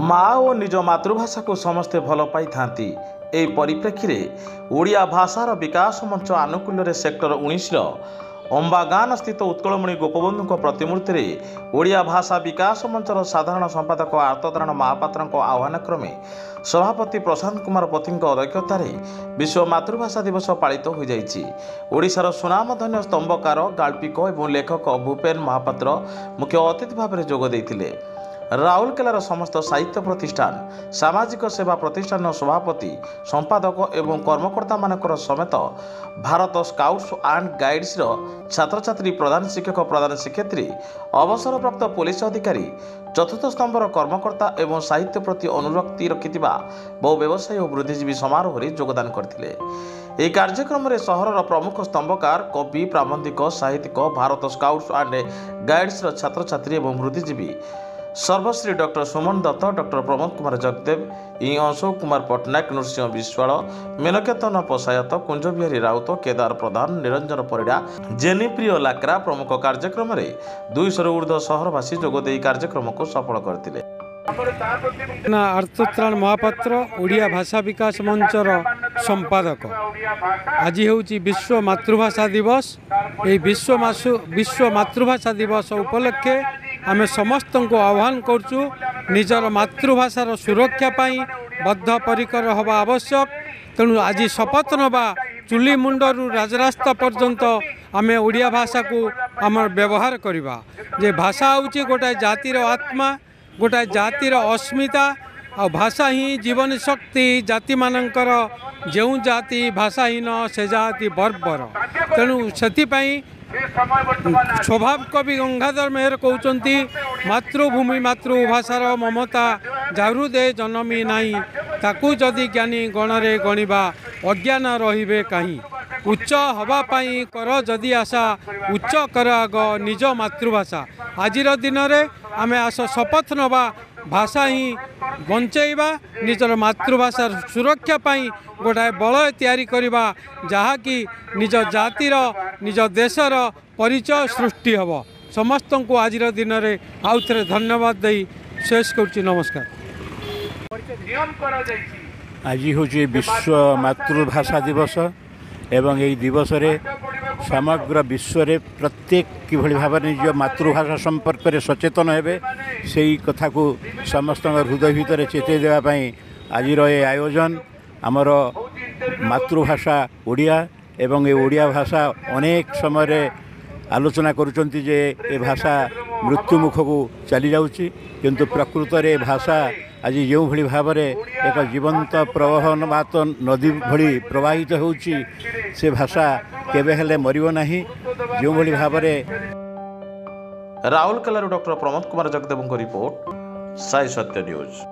माँ और निज मातृभाषा को समस्ते भल पाई थांती। एही परिप्रेक्षी ओडिया भाषार विकास मंच आनुकूल्य सेक्टर 19 अंबागान स्थित उत्कलमणि गोपबंधु प्रतिमूर्ति में ओडिया भाषा विकास मंचर साधारण संपादक आर्तनारायण महापात्र आह्वान क्रमे सभापति प्रशांत कुमार पति अध्यक्षतार विश्व मातृभाषा दिवस पालित हो जाइछि। ओडिशार सुनामधन्य स्तंभकार गाल्पिक और लेखक भूपेन महापात्र मुख्य अतिथि भाव में जोग देइथिले। राउरकेलार समस्त साहित्य प्रतिष्ठान सामाजिक सेवा प्रतिष्ठान सभापति संपादक एवं कर्मकर्ता मानकर समेत भारत स्काउट्स एंड गाइड्स छात्र छात्री प्रधान शिक्षक प्रधान शिक्षयित्री अवसरप्राप्त पुलिस अधिकारी चतुर्थ स्तंभर कर्मकर्ता एवं साहित्य प्रति अनुरक्ति रखिथिबा बहु व्यवसायी और बुद्धिजीवी समारोह में योगदान करथिले। ଏହି କାର୍ଯ୍ୟକ୍ରମରେ ସହରର ପ୍ରମୁଖ ସ୍ତମ୍ଭକାର କବି ପ୍ରାବନ୍ଧିକ ସାହିତ୍ୟିକ ଭାରତ ସ୍କାଉଟ୍ସ ଆଣ୍ଡ ଗାଇଡ୍ସର ଛାତ୍ରଛାତ୍ରୀ ଏବଂ ବୁଦ୍ଧିଜୀବୀ सर्वश्री डॉक्टर सुमन दत्त डॉक्टर प्रमोद कुमार जगदेव अशोक कुमार पट्टनायक नृसिंह विश्वाल मेनकेतन पशायत कुंज बिहारी राउत केदार प्रधान निरंजन परिड़ा जेनीप्रिय लाक्रा प्रमुख कार्यक्रम में 200 ऊर्ध्व सहरवासी जोगदे कार्यक्रम को सफल करते। आर्तनारायण महापात्र ओडिया भाषा विकास मंचर संपादक आज हूँ विश्व मातृभाषा दिवस। ये विश्व मातृभाषा दिवस उपलक्षे आमे समस्त को आह्वान करचु निजर मातृभाषार सुरक्षा पाई बद्धपरिकर हवा आवश्यक। तेणु आज शपथ नवा चुली मुंडरू राजरास्ता पर्यंत आमे ओडिया भाषा को आम व्यवहार करवा जे भाषा हूँ गोटाए जातिर आत्मा गोटाए जातिर अस्मिता आ भाषा ही जीवन शक्ति जाति मानकर जो जाति भाषाहीन से जाति बर्बर। तेणु से स्वभाव कवि गंगाधर मेहर कहते मातृभूमि मातृभाषार ममता जाहृदे जनमी नाई ताकू जदि ज्ञानी गणरे गणिबा अज्ञान रहिबे कहीं उच्च हवापाई कर जदि आशा उच्च कर आग निज मातृभाषा। आजिर दिन में आमे आस शपथ नवा भाषा ही बंचेबा निजर मातृभाषा सुरक्षा पाई गोटाए बलय तैयारी करबा जहाँकि निज जातिर निज देशर परिचय सृष्टि हब। समस्त को आजिर दिन में आउ थे धन्यवाद दे शेष करुच्ची। नमस्कार। आज हूँ विश्व मातृभाषा दिवस एवं यही दिवस रे समग्र विश्व रे प्रत्येक किभली भाव निज मातृभाषा संपर्क में सचेतन हेबे से कथा को समस्त हृदय भितर चेतई देवाई आज ये आयोजन आमर मातृभाषा ओडिया एवं ये ओडिया भाषा अनेक समय आलोचना करुचंती जे ए भाषा मृत्युमुख को चली जाउची किंतु प्रकृत रे भाषा आज जो भली भाव में एक जीवंत प्रवाहनवात नदी भली प्रवाहित होउची से भाषा केबे हेले मरिबो नाही जो भली भाव में। राउरकेला डॉक्टर प्रमोद कुमार जगदेव रिपोर्ट साई सत्य न्यूज।